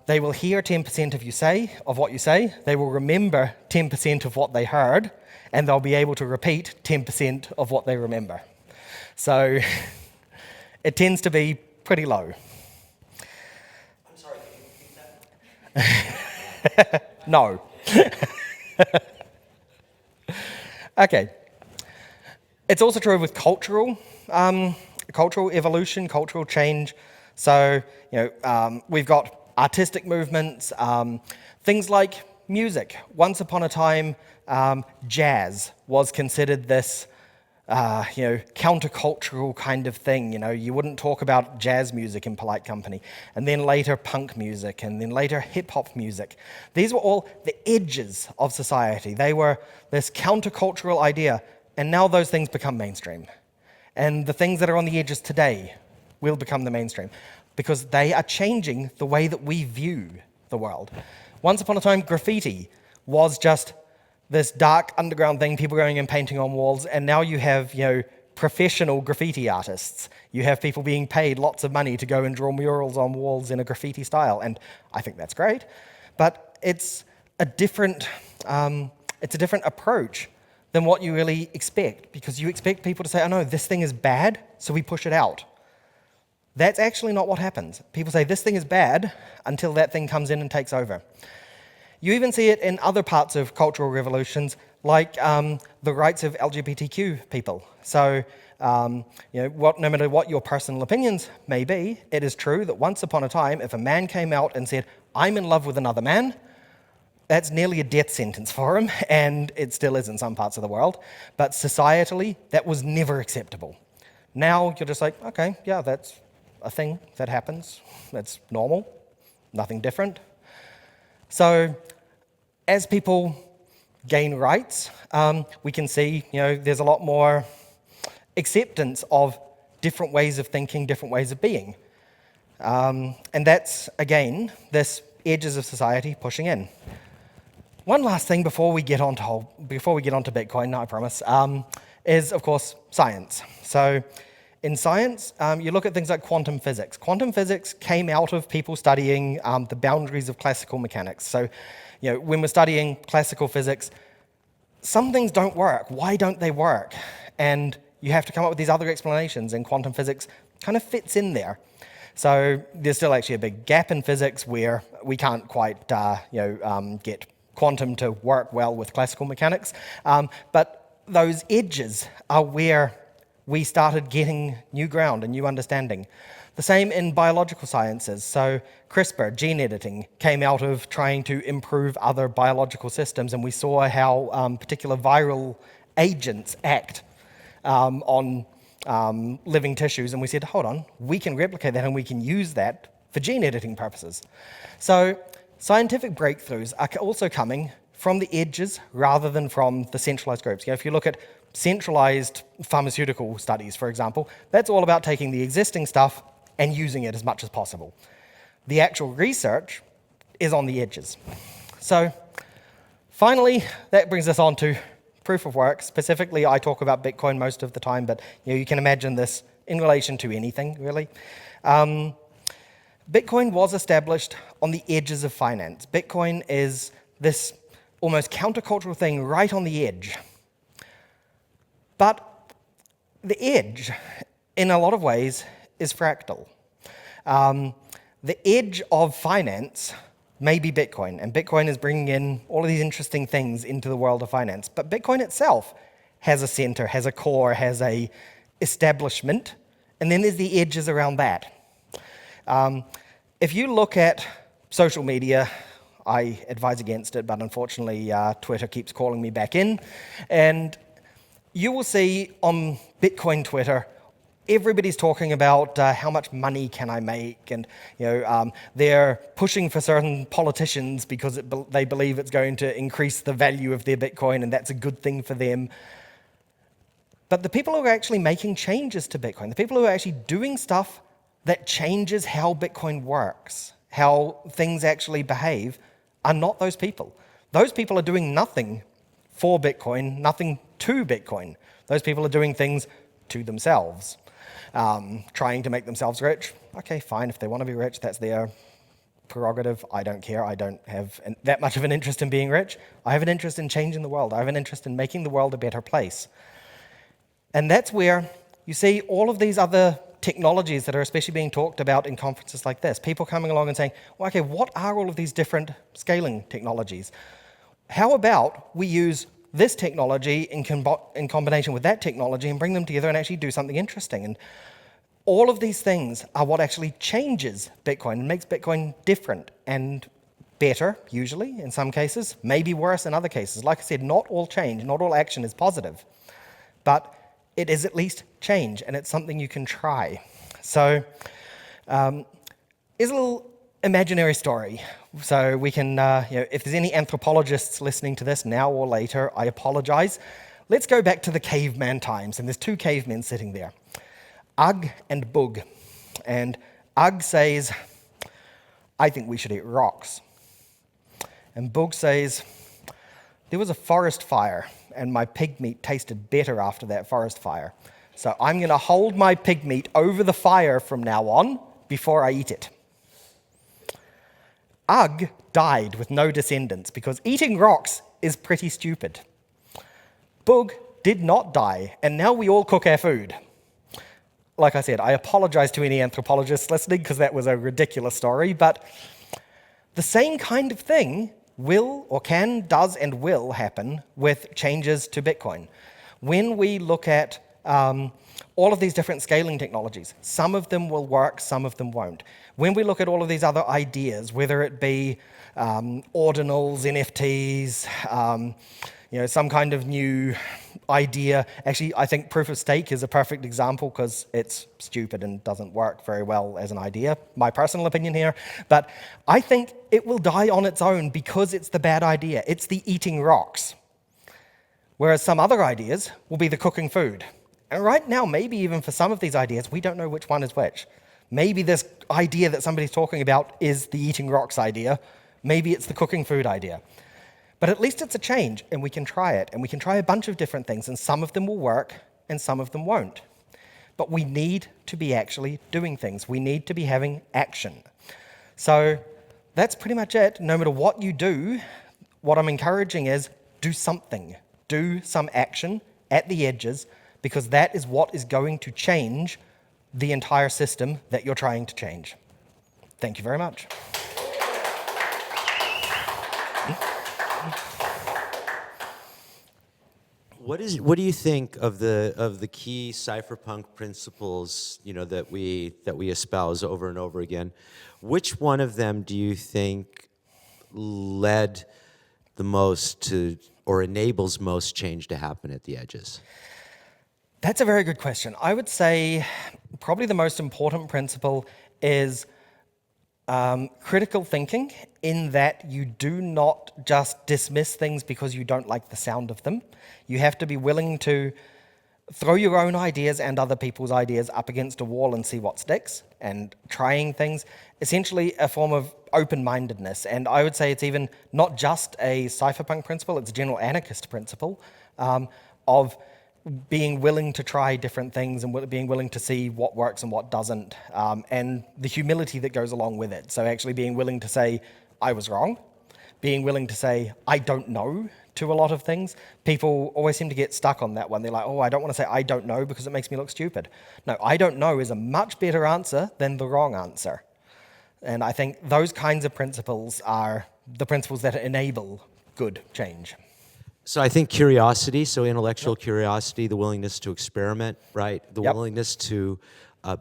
they will hear 10% of what you say, they will remember 10% of what they heard, and they'll be able to repeat 10% of what they remember. So it tends to be pretty low. I'm sorry, can you repeat that? No. Okay. It's also true with cultural evolution, cultural change. So, we've got artistic movements, things like music. Once upon a time, jazz was considered this countercultural kind of thing. You wouldn't talk about jazz music in polite company, and then later punk music, and then later hip-hop music. These were all the edges of society. They were this countercultural idea, and now those things become mainstream. And the things that are on the edges today will become the mainstream, because they are changing the way that we view the world. Once upon a time, graffiti was just this dark underground thing, people going and painting on walls, and now you have, professional graffiti artists. You have people being paid lots of money to go and draw murals on walls in a graffiti style, and I think that's great. But it's a different approach than what you really expect, because you expect people to say, oh no, this thing is bad, so we push it out. That's actually not what happens. People say this thing is bad until that thing comes in and takes over. You even see it in other parts of cultural revolutions, like the rights of LGBTQ people. So, no matter what your personal opinions may be, it is true that once upon a time, if a man came out and said, I'm in love with another man, that's nearly a death sentence for him, and it still is in some parts of the world. But societally, that was never acceptable. Now, you're just like, okay, yeah, that's a thing that happens. That's normal, nothing different. So, as people gain rights, we can see, there's a lot more acceptance of different ways of thinking, different ways of being. And that's, again, this edges of society pushing in. One last thing before we get onto Bitcoin, I promise, is, of course, science. So, in science, you look at things like quantum physics. Quantum physics came out of people studying the boundaries of classical mechanics. So, when we're studying classical physics, some things don't work. Why don't they work? And you have to come up with these other explanations, and quantum physics kind of fits in there. So there's still actually a big gap in physics where we can't quite get quantum to work well with classical mechanics. But those edges are where we started getting new ground and new understanding. The same in biological sciences. So CRISPR, gene editing, came out of trying to improve other biological systems, and we saw how particular viral agents act on living tissues, and we said, hold on, we can replicate that and we can use that for gene editing purposes. So scientific breakthroughs are also coming from the edges rather than from the centralized groups. If you look at centralized pharmaceutical studies, for example, that's all about taking the existing stuff and using it as much as possible. The actual research is on the edges. So finally, that brings us on to proof of work. Specifically, I talk about Bitcoin most of the time, but you can imagine this in relation to anything, really. Bitcoin was established on the edges of finance. Bitcoin is this almost countercultural thing right on the edge. But the edge, in a lot of ways, is fractal. The edge of finance may be Bitcoin, and Bitcoin is bringing in all of these interesting things into the world of finance. But Bitcoin itself has a center, has a core, has a establishment, and then there's the edges around that. If you look at social media, I advise against it, but unfortunately Twitter keeps calling me back in, and you will see on Bitcoin Twitter, everybody's talking about how much money can I make, and they're pushing for certain politicians because they believe it's going to increase the value of their Bitcoin, and that's a good thing for them. But the people who are actually making changes to Bitcoin, the people who are actually doing stuff that changes how Bitcoin works, how things actually behave, are not those people. Those people are doing nothing for Bitcoin, nothing to Bitcoin. Those people are doing things to themselves. Trying to make themselves rich. Okay, fine, if they want to be rich, that's their prerogative. I don't care. I don't have that much of an interest in being rich. I have an interest in changing the world. I have an interest in making the world a better place. And that's where you see all of these other technologies that are especially being talked about in conferences like this. People coming along and saying, well, okay, what are all of these different scaling technologies? How about we use this technology in combination with that technology and bring them together and actually do something interesting? And all of these things are what actually changes Bitcoin and makes Bitcoin different and better, usually, in some cases, maybe worse in other cases. Like I said, not all change, not all action is positive. But it is at least change, and it's something you can try. So here's a little imaginary story. So we can, if there's any anthropologists listening to this now or later, I apologize. Let's go back to the caveman times, and there's two cavemen sitting there, Ugg and Bug. And Ugg says, I think we should eat rocks. And Bug says, there was a forest fire, and my pig meat tasted better after that forest fire. So I'm going to hold my pig meat over the fire from now on before I eat it. Ugg died with no descendants because eating rocks is pretty stupid. Bug did not die, and now we all cook our food. Like I said, I apologize to any anthropologists listening because that was a ridiculous story, but the same kind of thing will or can, does, and will happen with changes to Bitcoin. When we look at all of these different scaling technologies, some of them will work, some of them won't. When we look at all of these other ideas, whether it be ordinals, NFTs, some kind of new idea. Actually, I think proof of stake is a perfect example because it's stupid and doesn't work very well as an idea, my personal opinion here. But I think it will die on its own because it's the bad idea. It's the eating rocks. Whereas some other ideas will be the cooking food. And right now, maybe even for some of these ideas, we don't know which one is which. Maybe this idea that somebody's talking about is the eating rocks idea. Maybe it's the cooking food idea. But at least it's a change, and we can try it, and we can try a bunch of different things, and some of them will work, and some of them won't. But we need to be actually doing things. We need to be having action. So that's pretty much it. No matter what you do, what I'm encouraging is do something. Do some action at the edges, because that is what is going to change the entire system that you're trying to change. Thank you very much. What do you think of the key cypherpunk principles, that we espouse over and over again? Which one of them do you think led the most to, or enables most change to happen at the edges? That's a very good question. I would say probably the most important principle is critical thinking, in that you do not just dismiss things because you don't like the sound of them. You have to be willing to throw your own ideas and other people's ideas up against a wall and see what sticks, and trying things, essentially a form of open-mindedness. And I would say it's even not just a cypherpunk principle, it's a general anarchist principle of being willing to try different things and being willing to see what works and what doesn't, and the humility that goes along with it. So actually being willing to say, I was wrong, being willing to say, I don't know to a lot of things. People always seem to get stuck on that one. They're like, oh, I don't want to say I don't know because it makes me look stupid. No, I don't know is a much better answer than the wrong answer. And I think those kinds of principles are the principles that enable good change. So I think curiosity, so intellectual curiosity, the willingness to experiment, right? The willingness to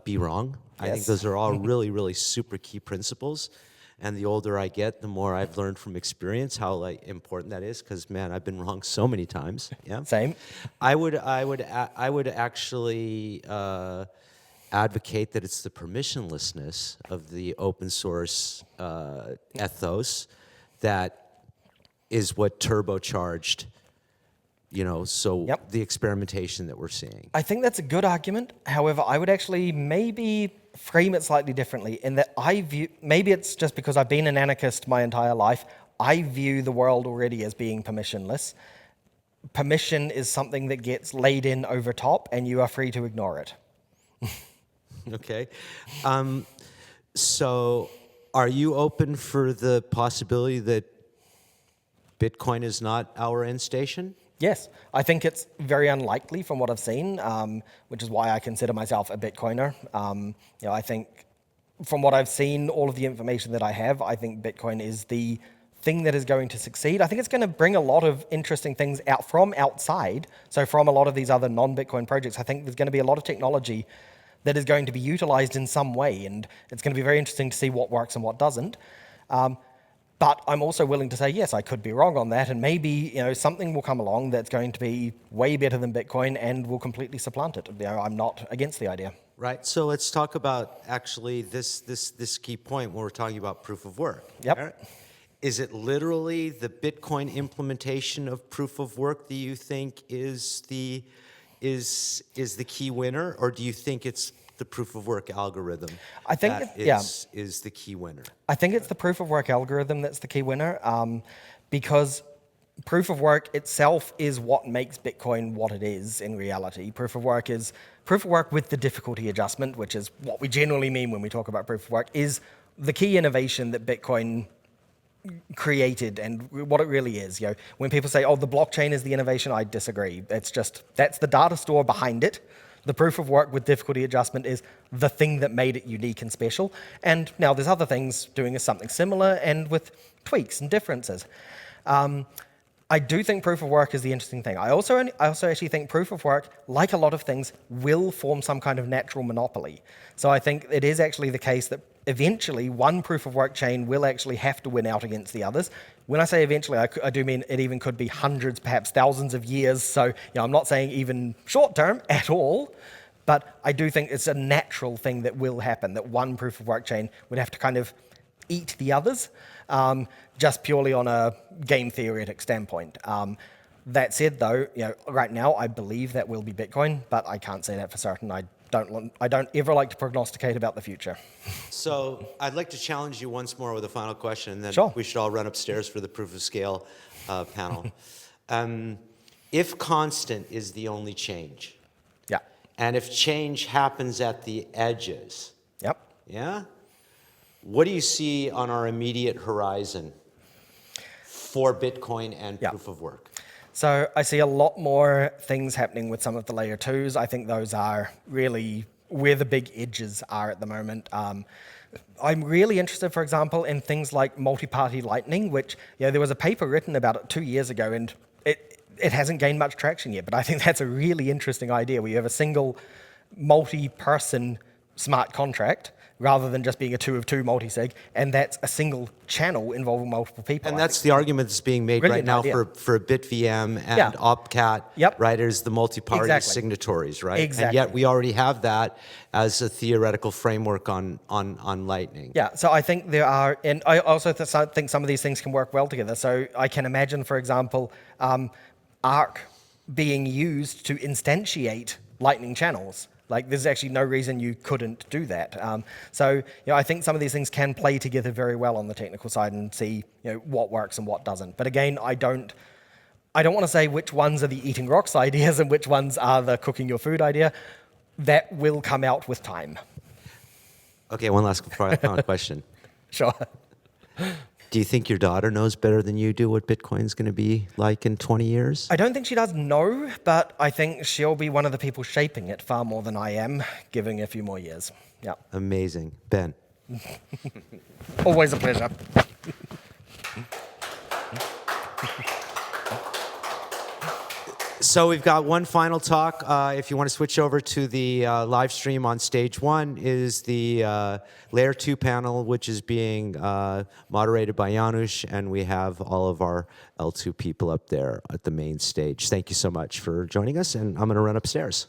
be wrong. I think those are all really, really super key principles. And the older I get, the more I've learned from experience how important that is. Because man, I've been wrong so many times. Yeah. Same. I would actually advocate that it's the permissionlessness of the open source ethos that is what turbocharged, the experimentation that we're seeing. I think that's a good argument. However, I would actually maybe frame it slightly differently in that I view, maybe it's just because I've been an anarchist my entire life, I view the world already as being permissionless. Permission is something that gets laid in over top, and you are free to ignore it. Okay. So are you open for the possibility that Bitcoin is not our end station? Yes, I think it's very unlikely from what I've seen, which is why I consider myself a Bitcoiner. I think from what I've seen, all of the information that I have, I think Bitcoin is the thing that is going to succeed. I think it's going to bring a lot of interesting things out from outside. So from a lot of these other non-Bitcoin projects, I think there's going to be a lot of technology that is going to be utilized in some way, and it's going to be very interesting to see what works and what doesn't. But I'm also willing to say, yes, I could be wrong on that, and maybe something will come along that's going to be way better than Bitcoin and will completely supplant it. I'm not against the idea. Right. So let's talk about actually this key point when we're talking about proof of work. Yep. Right? Is it literally the Bitcoin implementation of proof of work that you think is the key winner, or do you think it's the proof of work algorithm I think is the key winner? I think it's the proof of work algorithm that's the key winner, because proof of work itself is what makes Bitcoin what it is in reality. Proof of work with the difficulty adjustment, which is what we generally mean when we talk about proof of work, is the key innovation that Bitcoin created and what it really is. When people say, oh, the blockchain is the innovation, I disagree. That's the data store behind it. The proof of work with difficulty adjustment is the thing that made it unique and special. And now there's other things doing something similar and with tweaks and differences. I do think proof of work is the interesting thing. I also actually think proof of work, like a lot of things, will form some kind of natural monopoly. So I think it is actually the case that eventually one proof of work chain will actually have to win out against the others. When I say eventually, I do mean it even could be hundreds, perhaps thousands of years. So I'm not saying even short term at all, but I do think it's a natural thing that will happen, that one proof of work chain would have to kind of eat the others, just purely on a game theoretic standpoint. That said, though, right now I believe that will be Bitcoin, but I can't say that for certain. I don't ever like to prognosticate about the future. So I'd like to challenge you once more with a final question, and then Sure. we should all run upstairs for the proof of scale panel. If constant is the only change, Yeah. and if change happens at the edges, Yep. yeah, what do you see on our immediate horizon for Bitcoin and Yeah. proof of work? So I see a lot more things happening with some of the layer 2s. I think those are really where the big edges are at the moment. I'm really interested, for example, in things like multi-party lightning, which there was a paper written about it 2 years ago, and it hasn't gained much traction yet. But I think that's a really interesting idea, where you have a single multi-person smart contract rather than just being a 2 of 2 multi-sig, and that's a single channel involving multiple people. And that's the argument that's being made right Brilliant now idea. for BitVM and Yeah. OpCat, Yep. right? Is the multi-party Exactly. signatories, right? Exactly. And yet we already have that as a theoretical framework on Lightning. Yeah, so I think there are, and I also think some of these things can work well together. So I can imagine, for example, Arc being used to instantiate Lightning channels. Like, there's actually no reason you couldn't do that. So I think some of these things can play together very well on the technical side and see what works and what doesn't. But again, I don't want to say which ones are the eating rocks ideas and which ones are the cooking your food idea. That will come out with time. Okay, one last final question. Sure. Do you think your daughter knows better than you do what Bitcoin's going to be like in 20 years? I don't think she does know, but I think she'll be one of the people shaping it far more than I am, giving a few more years. Yeah. Amazing. Ben. Always a pleasure. So we've got one final talk. If you want to switch over to the live stream on stage 1 is the Layer 2 panel, which is being moderated by Janusz, and we have all of our L2 people up there at the main stage. Thank you so much for joining us, and I'm going to run upstairs.